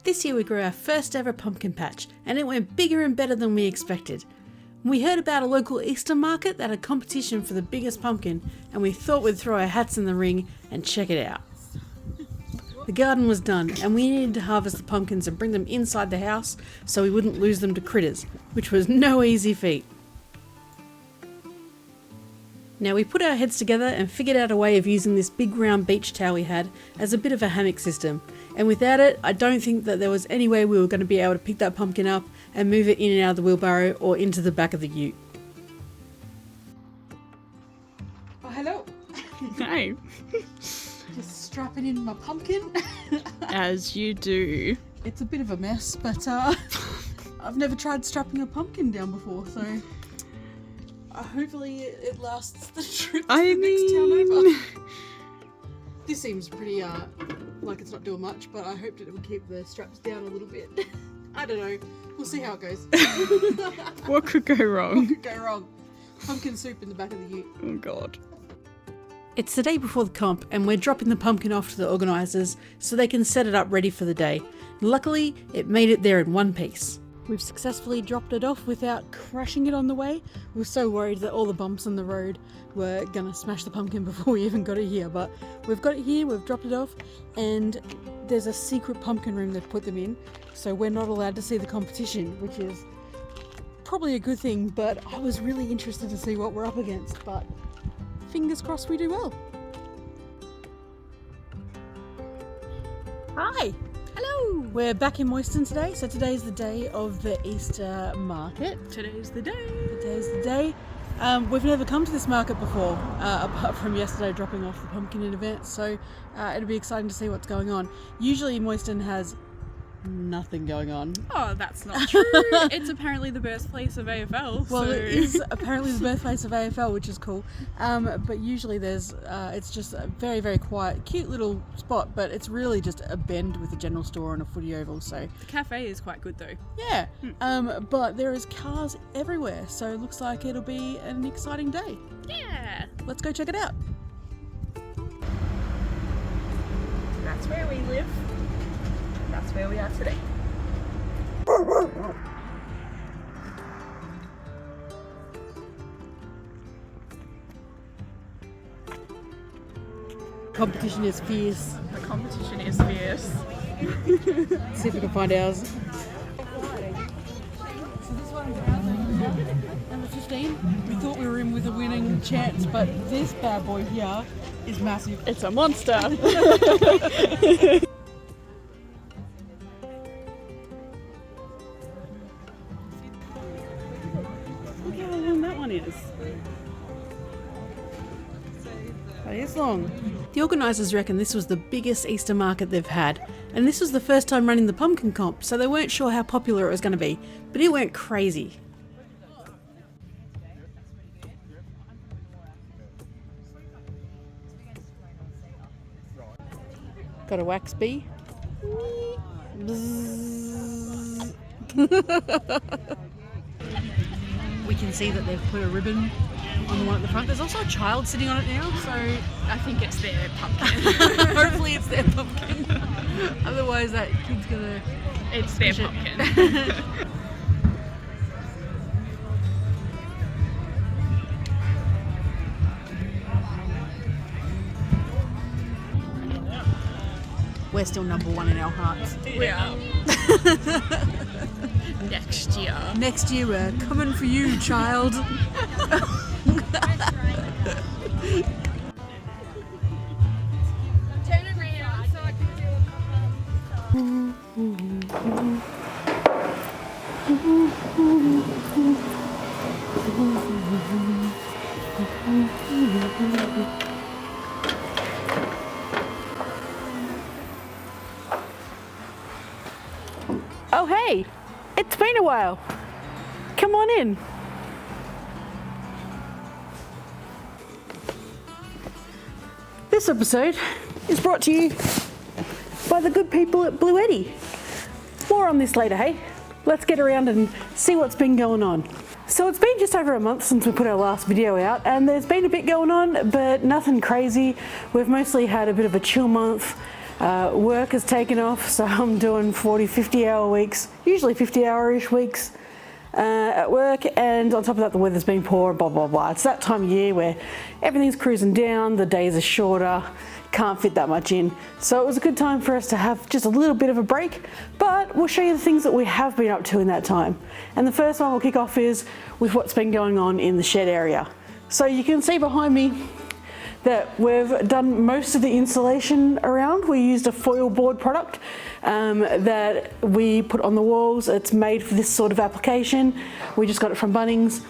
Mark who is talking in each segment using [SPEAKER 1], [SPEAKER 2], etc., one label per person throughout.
[SPEAKER 1] This year we grew our first ever pumpkin patch, and it went bigger and better than we expected. We heard about a local Easter market that had competition for the biggest pumpkin, and we thought we'd throw our hats in the ring and check it out. The garden was done, and we needed to harvest the pumpkins and bring them inside the house so we wouldn't lose them to critters, which was no easy feat. Now we put our heads together and figured out a way of using this big round beach towel we had as a bit of a hammock system, and without it I don't think that there was any way we were going to be able to pick that pumpkin up and move it in and out of the wheelbarrow or into the back of the ute. Oh, hello!
[SPEAKER 2] Hi!
[SPEAKER 1] Just strapping in my pumpkin.
[SPEAKER 2] As you do.
[SPEAKER 1] It's a bit of a mess, but I've never tried strapping a pumpkin down before, so hopefully it lasts the trip to the next town over. This seems pretty like it's not doing much, but I hoped it would keep the straps down a little bit. I don't know. We'll see how it goes.
[SPEAKER 2] What could go wrong?
[SPEAKER 1] What could go wrong? Pumpkin soup in the back of the ute.
[SPEAKER 2] Oh god.
[SPEAKER 1] It's the day before the comp, and we're dropping the pumpkin off to the organisers so they can set it up ready for the day. Luckily, it made it there in one piece. We've successfully dropped it off without crushing it on the way. We were so worried that all the bumps on the road were going to smash the pumpkin before we even got it here, but we've got it here, we've dropped it off, and there's a secret pumpkin room they've put them in, so we're not allowed to see the competition, which is probably a good thing, but I was really interested to see what we're up against, but fingers crossed we do well. Hi! Hello! We're back in Moyston today, so today's the day of the Easter market.
[SPEAKER 2] Today's the day.
[SPEAKER 1] Today's the day. We've never come to this market before, apart from yesterday dropping off the pumpkin in advance, so it'll be exciting to see what's going on. Usually Moyston has nothing going on.
[SPEAKER 2] Oh, that's not true. It's apparently the birthplace of AFL.
[SPEAKER 1] Well,
[SPEAKER 2] so.
[SPEAKER 1] It is apparently the birthplace of AFL, which is cool. But usually there's, it's just a very, very quiet, cute little spot, but it's really just a bend with a general store and a footy oval, so.
[SPEAKER 2] The cafe is quite good though.
[SPEAKER 1] Yeah, but there is cars everywhere, so it looks like it'll be an exciting day.
[SPEAKER 2] Yeah.
[SPEAKER 1] Let's go check it out.
[SPEAKER 2] That's where we live. That's where we are today.
[SPEAKER 1] Competition is fierce.
[SPEAKER 2] The competition is fierce.
[SPEAKER 1] Let's see if we can find ours. So this one's number 15. We thought we were in with a winning chance, but this bad boy here is massive.
[SPEAKER 2] It's a monster.
[SPEAKER 1] Look how long that one is. That is long. The organisers reckon this was the biggest Easter market they've had, and this was the first time running the pumpkin comp, so they weren't sure how popular it was going to be, but it went crazy. Got a wax bee. We can see that they've put a ribbon on the one at the front. There's also a child sitting on it now, so
[SPEAKER 2] I think it's their pumpkin.
[SPEAKER 1] hopefully it's their pumpkin. Otherwise that kid's gonna...
[SPEAKER 2] It's their pumpkin.
[SPEAKER 1] We're still number one in our hearts.
[SPEAKER 2] Yeah. Next year.
[SPEAKER 1] Next year we're coming for you, child.
[SPEAKER 3] Turn around so I can do
[SPEAKER 1] Oh hey, it's been a while. Come on in. This episode is brought to you by the good people at Bluetti. More on this later, hey? Let's get around and see what's been going on. So it's been just over a month since we put our last video out, and there's been a bit going on, but nothing crazy. We've mostly had a bit of a chill month. Work has taken off, so I'm doing 40, 50 hour weeks, usually 50 hour-ish weeks at work, and on top of that the weather's been poor, blah blah blah. It's that time of year where everything's cruising down, the days are shorter, can't fit that much in. So it was a good time for us to have just a little bit of a break, but we'll show you the things that we have been up to in that time. And the first one we'll kick off is with what's been going on in the shed area. So you can see behind me that we've done most of the insulation around. We used a foil board product that we put on the walls. It's made for this sort of application. We just got it from Bunnings,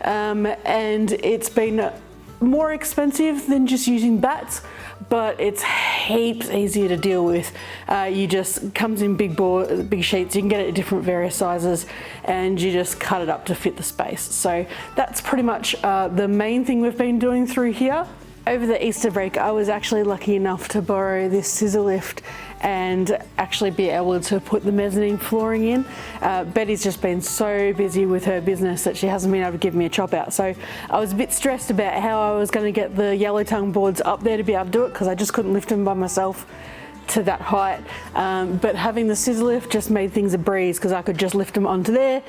[SPEAKER 1] and it's been more expensive than just using bats, but it's heaps easier to deal with. You just comes in big sheets. You can get it at different various sizes, and you just cut it up to fit the space. So that's pretty much the main thing we've been doing through here. Over the Easter break, I was actually lucky enough to borrow this scissor lift and actually be able to put the mezzanine flooring in. Betty's just been so busy with her business that she hasn't been able to give me a chop out. So I was a bit stressed about how I was going to get the yellow tongue boards up there to be able to do it, because I just couldn't lift them by myself to that height. But having the scissor lift just made things a breeze, because I could just lift them onto there,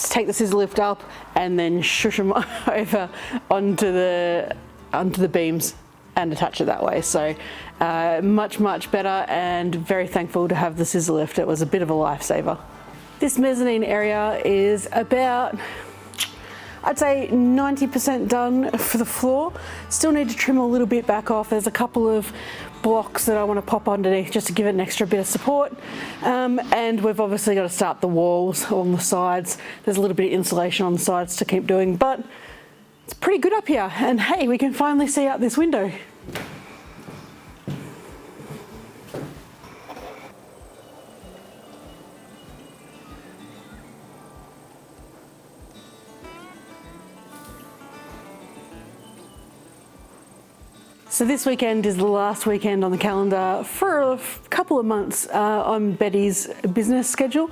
[SPEAKER 1] take the scissor lift up, and then shush them over onto the beams and attach it that way. So much better, and very thankful to have the scissor lift. It was a bit of a lifesaver. This mezzanine area is about, I'd say 90% done for the floor. Still need to trim a little bit back off. There's a couple of blocks that I want to pop underneath just to give it an extra bit of support, and we've obviously got to start the walls along the sides. There's a little bit of insulation on the sides to keep doing, but it's pretty good up here. And hey, we can finally see out this window. So this weekend is the last weekend on the calendar for a couple of months on Betty's business schedule.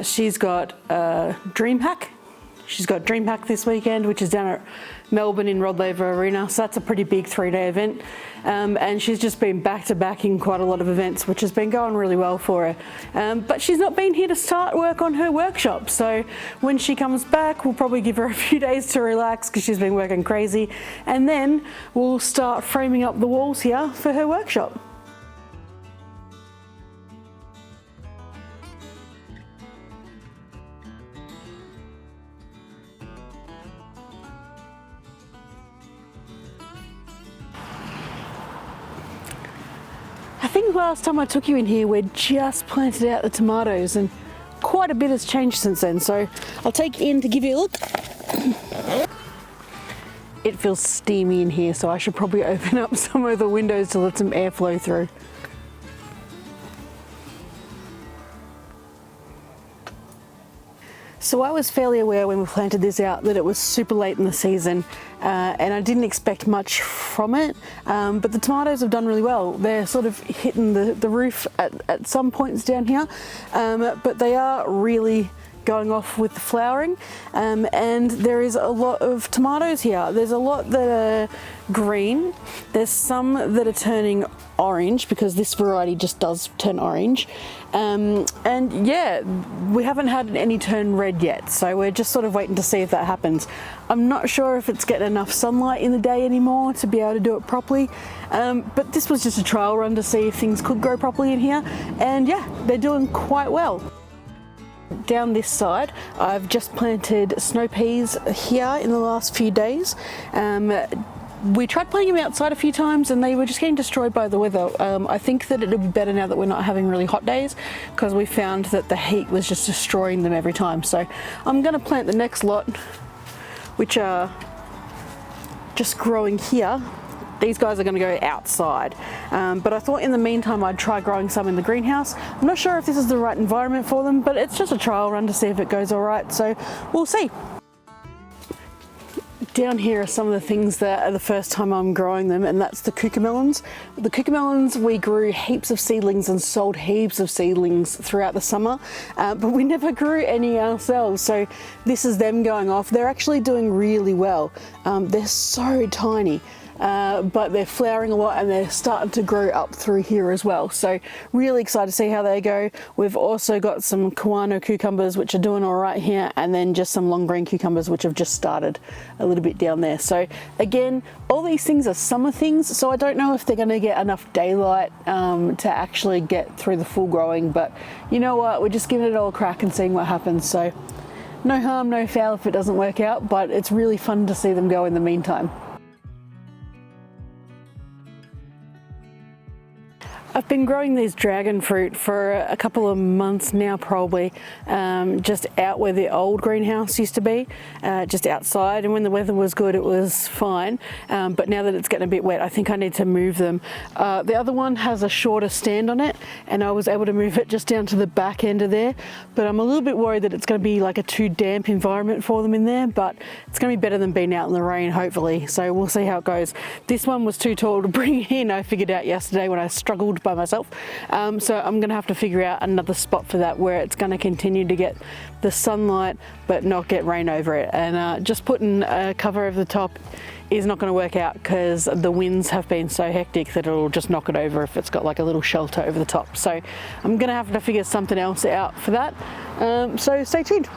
[SPEAKER 1] She's got DreamHack. She's got DreamHack this weekend, which is down at Melbourne in Rod Laver Arena. So that's a pretty big 3-day event. And she's just been back to back in quite a lot of events, which has been going really well for her. But she's not been here to start work on her workshop. So when she comes back, we'll probably give her a few days to relax, because she's been working crazy. And then we'll start framing up the walls here for her workshop. I think last time I took you in here, we'd just planted out the tomatoes, and quite a bit has changed since then. So I'll take you in to give you a look. It feels steamy in here, so I should probably open up some of the windows to let some airflow through. So I was fairly aware when we planted this out that it was super late in the season, and I didn't expect much from it, but the tomatoes have done really well. They're sort of hitting the roof at some points down here, but they are really going off with the flowering, and there is a lot of tomatoes here. There's a lot that are green, there's some that are turning orange, because this variety just does turn orange, and yeah, we haven't had any turn red yet, so we're just sort of waiting to see if that happens. I'm not sure if it's getting enough sunlight in the day anymore to be able to do it properly, but this was just a trial run to see if things could grow properly in here, and yeah, they're doing quite well. Down this side, I've just planted snow peas here in the last few days. We tried planting them outside a few times and they were just getting destroyed by the weather. I think that it'll be better now that we're not having really hot days, because we found that the heat was just destroying them every time. So I'm going to plant the next lot, which are just growing here. These guys are going to go outside, but I thought in the meantime I'd try growing some in the greenhouse. I'm not sure if this is the right environment for them, but it's just a trial run to see if it goes all right, so we'll see. Down here are some of the things that are the first time I'm growing them, and that's the cucamelons. The cucamelons, we grew heaps of seedlings and sold heaps of seedlings throughout the summer, but we never grew any ourselves, so this is them going off. They're actually doing really well. They're so tiny. but they're flowering a lot and they're starting to grow up through here as well. So really excited to see how they go. We've also got some Kawano cucumbers which are doing all right here, and then just some long green cucumbers which have just started a little bit down there. So again, all these things are summer things, so I don't know if they're going to get enough daylight to actually get through the full growing, but you know what, we're just giving it all a crack and seeing what happens. So no harm, no foul if it doesn't work out, but it's really fun to see them go in the meantime. I've been growing these dragon fruit for a couple of months now, probably, just out where the old greenhouse used to be, just outside, and when the weather was good it was fine, but now that it's getting a bit wet I think I need to move them. The other one has a shorter stand on it and I was able to move it just down to the back end of there, but I'm a little bit worried that it's going to be like a too damp environment for them in there, but it's going to be better than being out in the rain, hopefully, so we'll see how it goes. This one was too tall to bring in, I figured out yesterday when I struggled by myself, so I'm gonna have to figure out another spot for that where it's gonna continue to get the sunlight but not get rain over it, and just putting a cover over the top is not going to work out because the winds have been so hectic that it'll just knock it over if it's got like a little shelter over the top. So I'm gonna have to figure something else out for that, so stay tuned.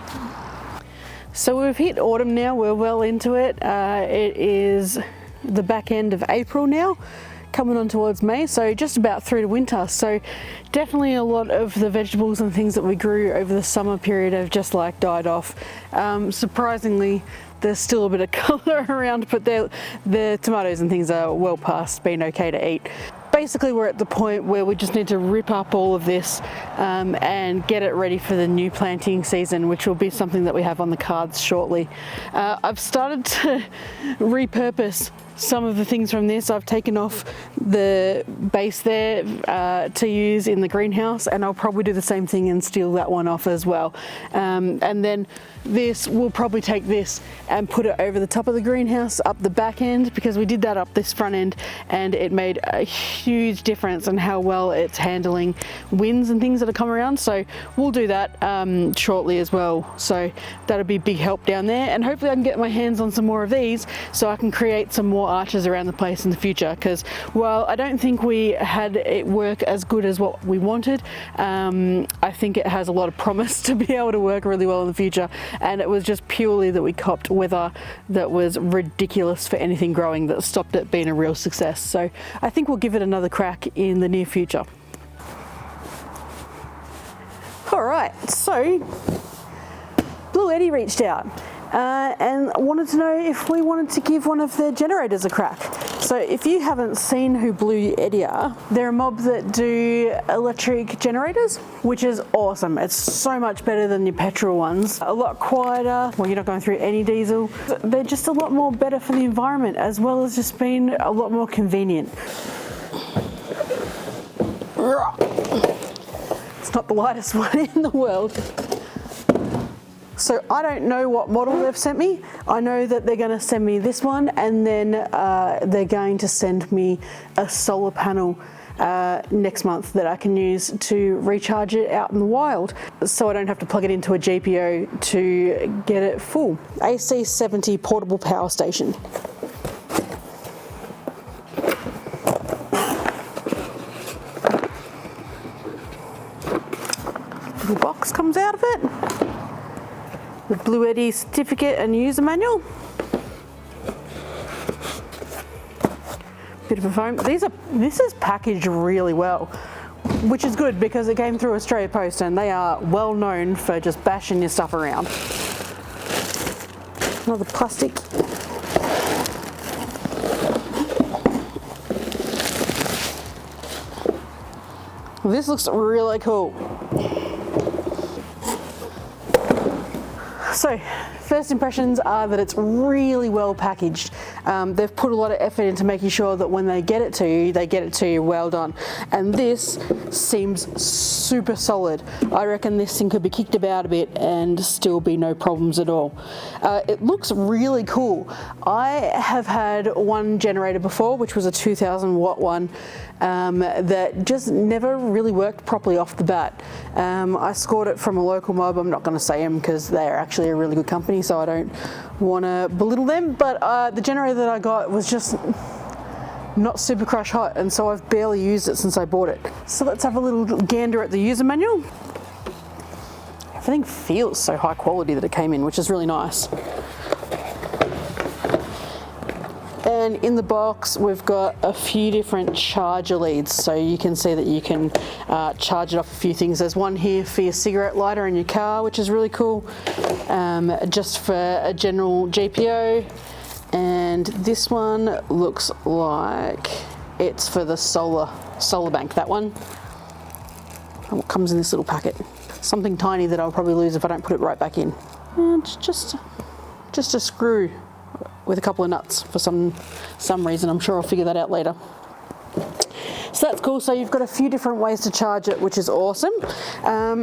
[SPEAKER 1] So we've hit autumn now, we're well into it. It is the back end of April now, coming on towards May, so just about through to winter. So definitely a lot of the vegetables and things that we grew over the summer period have just like died off. Surprisingly, there's still a bit of colour around, but the tomatoes and things are well past being okay to eat. Basically we're at the point where we just need to rip up all of this and get it ready for the new planting season, which will be something that we have on the cards shortly. I've started to repurpose some of the things from this. I've taken off the base there to use in the greenhouse, and I'll probably do the same thing and steal that one off as well. And then this, we'll probably take this and put it over the top of the greenhouse up the back end, because we did that up this front end and it made a huge difference in how well it's handling winds and things that have come around. So we'll do that shortly as well. So that'll be a big help down there, and hopefully I can get my hands on some more of these so I can create some more arches around the place in the future, because while I don't think we had it work as good as what we wanted, I think it has a lot of promise to be able to work really well in the future, and it was just purely that we copped weather that was ridiculous for anything growing that stopped it being a real success. So I think we'll give it another crack in the near future. Alright, so Bluetti reached out and wanted to know if we wanted to give one of their generators a crack. So if you haven't seen who Bluetti are, they're a mob that do electric generators, which is awesome. It's so much better than your petrol ones. A lot quieter, well, you're not going through any diesel. They're just a lot more better for the environment, as well as just being a lot more convenient. It's not the lightest one in the world. So I don't know what model they've sent me. I know that they're going to send me this one, and then they're going to send me a solar panel next month that I can use to recharge it out in the wild, so I don't have to plug it into a GPO to get it full. AC70 portable power station. Little box comes out of it. The Bluetti certificate and user manual. Bit of a foam. This is packaged really well, which is good because it came through Australia Post and they are well known for just bashing your stuff around. Another plastic. This looks really cool. So, first impressions are that it's really well packaged. They've put a lot of effort into making sure that when they get it to you well done. And this seems super solid. I reckon this thing could be kicked about a bit and still be no problems at all. It looks really cool. I have had one generator before, which was a 2000 watt one, that just never really worked properly off the bat. I scored it from a local mob. I'm not going to say them because they're actually a really good company, so I don't want to belittle them, but the generator that I got was just not super crush hot, and so I've barely used it since I bought it. So let's have a little gander at the user manual. Everything feels so high quality that it came in, which is really nice. And in the box, we've got a few different charger leads, so you can see that you can charge it off a few things. There's one here for your cigarette lighter in your car, which is really cool, just for a general GPO. And this one looks like it's for the solar bank, that one. And what comes in this little packet? Something tiny that I'll probably lose if I don't put it right back in. And it's just a screw with a couple of nuts for some reason. I'm sure I'll figure that out later. So that's cool. So you've got a few different ways to charge it, which is awesome.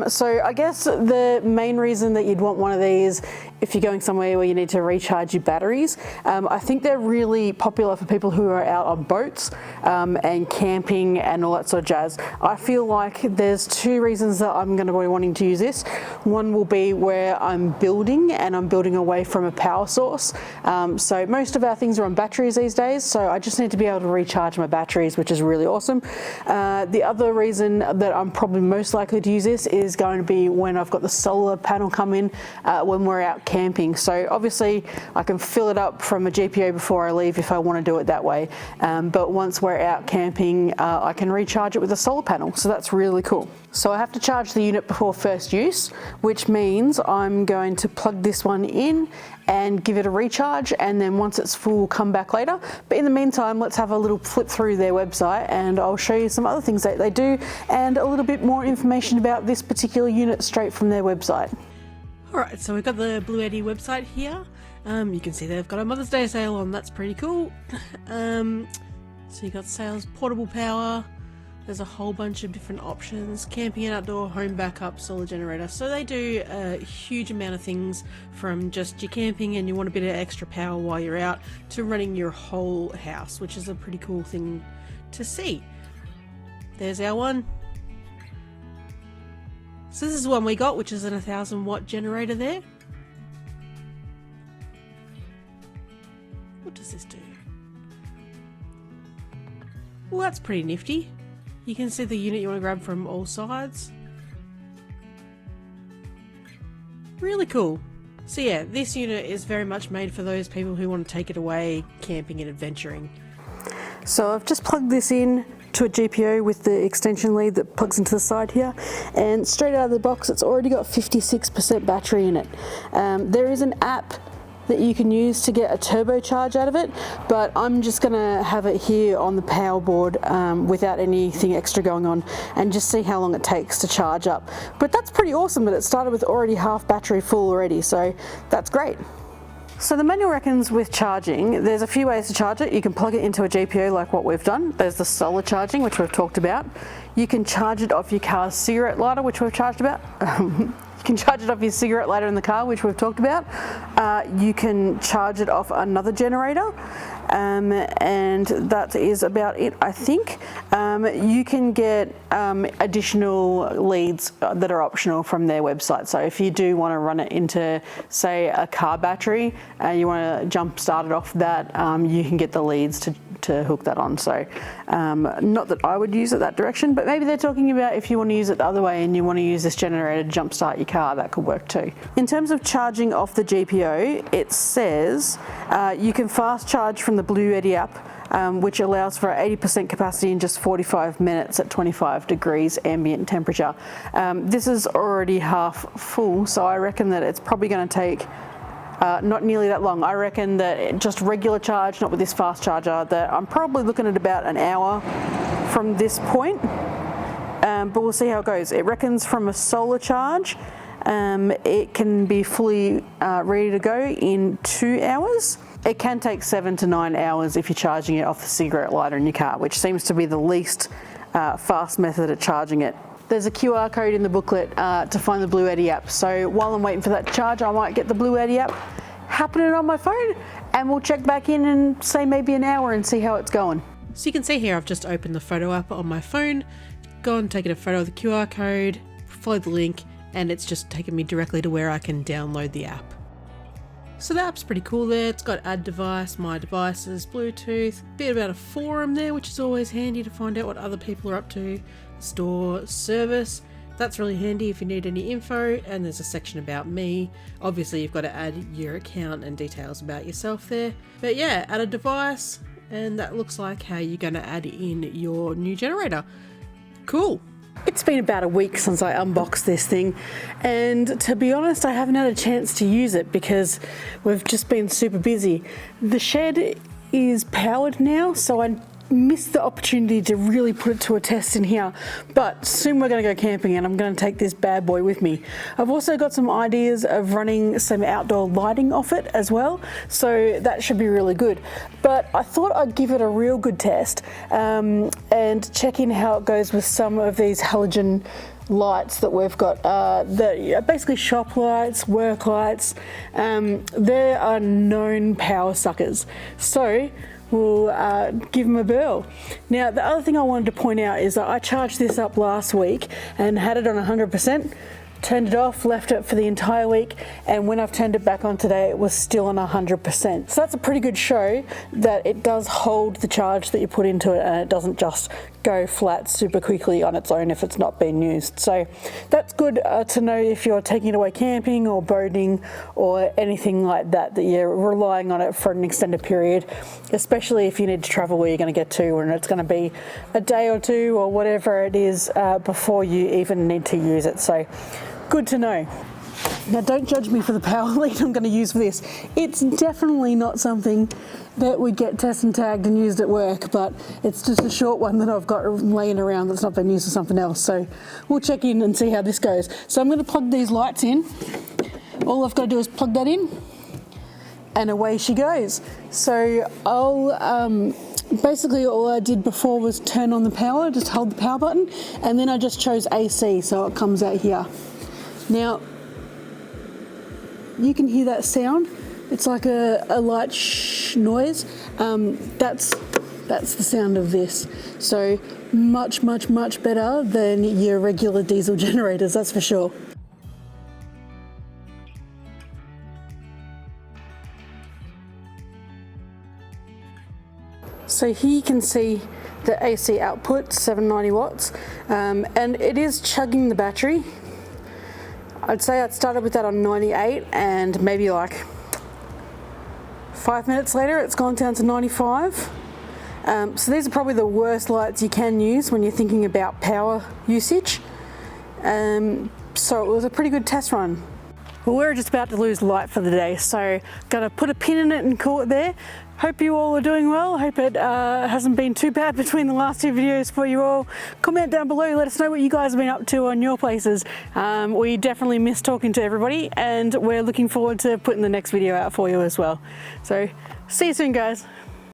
[SPEAKER 1] So I guess the main reason that you'd want one of these, if you're going somewhere where you need to recharge your batteries, I think they're really popular for people who are out on boats and camping and all that sort of jazz. I feel like there's two reasons that I'm going to be wanting to use this. One will be where I'm building, and I'm building away from a power source. So most of our things are on batteries these days, so I just need to be able to recharge my batteries, which is really awesome. The other reason that I'm probably most likely to use this is going to be when I've got the solar panel come in when we're out camping. So obviously I can fill it up from a GPO before I leave if I want to do it that way. But once we're out camping, I can recharge it with a solar panel. So that's really cool. So I have to charge the unit before first use, which means I'm going to plug this one in and give it a recharge, and then once it's full, come back later. But in the meantime, let's have a little flip through their website and I'll show you some other things that they do and a little bit more information about this particular unit straight from their website. Alright, so we've got the Bluetti website here. You can see they've got a Mother's Day sale on, that's pretty cool. So you've got sales, portable power, there's a whole bunch of different options, camping and outdoor, home backup, solar generator. So they do a huge amount of things, from just your camping and you want a bit of extra power while you're out, to running your whole house, which is a pretty cool thing to see. There's our one. So this is the one we got, which is an 1,000 watt generator there. What does this do? Well, that's pretty nifty. You can see the unit you want to grab from all sides. Really cool. So yeah, this unit is very much made for those people who want to take it away camping and adventuring. So I've just plugged this in to a GPO with the extension lead that plugs into the side here, and straight out of the box it's already got 56% battery in it. There is an app that you can use to get a turbocharge out of it, but I'm just gonna have it here on the power board without anything extra going on, and just see how long it takes to charge up. But that's pretty awesome that it started with already half battery full already, so that's great. So the manual reckons with charging, there's a few ways to charge it. You can plug it into a GPO like what we've done. There's the solar charging, which we've talked about. You can charge it off your car's cigarette lighter, which we've charged about. You can charge it off your cigarette lighter in the car, which we've talked about. You can charge it off another generator, and that is about it, I think. You can get additional leads that are optional from their website. So if you do want to run it into, say, a car battery, you want to jump start it off that, you can get the leads to hook that on. So not that I would use it that direction, but maybe they're talking about if you want to use it the other way and you want to use this generator to jump start your car, that could work too. In terms of charging off the GPO, it says you can fast charge from the Bluetti app, which allows for 80% capacity in just 45 minutes at 25 degrees ambient temperature. This is already half full, so I reckon that it's probably going to take not nearly that long. I reckon that just regular charge, not with this fast charger, that I'm probably looking at about an hour from this point. But we'll see how it goes. It reckons from a solar charge, it can be fully ready to go in 2 hours. It can take 7 to 9 hours if you're charging it off the cigarette lighter in your car, which seems to be the least fast method of charging it. There's a QR code in the booklet to find the Bluetti app. So while I'm waiting for that to charge, I might get the Bluetti app happening on my phone, and we'll check back in and say maybe an hour and see how it's going. So you can see here I've just opened the photo app on my phone, gone taken a photo of the QR code, followed the link, and it's just taken me directly to where I can download the app. So the app's pretty cool there. It's got add device, my devices, Bluetooth, a bit about a forum there, which is always handy to find out what other people are up to, store, service. That's really handy if you need any info, and there's a section about me. Obviously you've got to add your account and details about yourself there. But yeah, add a device, and that looks like how you're going to add in your new generator. Cool. It's been about a week since I unboxed this thing, and to be honest I haven't had a chance to use it because we've just been super busy. The shed is powered now, so I missed the opportunity to really put it to a test in here, but soon we're going to go camping and I'm going to take this bad boy with me. I've also got some ideas of running some outdoor lighting off it as well, so that should be really good. But I thought I'd give it a real good test and check in how it goes with some of these halogen lights that we've got. They're basically shop lights, work lights. They are known power suckers, so we'll give them a whirl. Now the other thing I wanted to point out is that I charged this up last week and had it on 100%, turned it off, left it for the entire week, and when I've turned it back on today it was still on 100%. So that's a pretty good show that it does hold the charge that you put into it and it doesn't just go flat super quickly on its own if it's not being used. So that's good to know if you're taking it away camping or boating or anything like that, that you're relying on it for an extended period, especially if you need to travel where you're going to get to and it's going to be a day or two or whatever it is before you even need to use it. So good to know. Now don't judge me for the power lead I'm going to use for this. It's definitely not something that would get test and tagged and used at work, but it's just a short one that I've got laying around that's not been used for something else. So we'll check in and see how this goes. So I'm going to plug these lights in. All I've got to do is plug that in and away she goes. So I'll basically all I did before was turn on the power, just hold the power button, and then I just chose AC so it comes out here. Now you can hear that sound. It's like a light shh noise. That's the sound of this. So much better than your regular diesel generators, that's for sure. So here you can see the AC output, 790 watts, and it is chugging the battery. I'd say I'd started with that on 98 and maybe like 5 minutes later it's gone down to 95. So these are probably the worst lights you can use when you're thinking about power usage. So it was a pretty good test run. Well, we're just about to lose light for the day, so gotta put a pin in it and call it there. Hope you all are doing well. Hope it hasn't been too bad between the last two videos for you all. Comment down below, let us know what you guys have been up to on your places. We definitely miss talking to everybody and we're looking forward to putting the next video out for you as well. So see you soon, guys.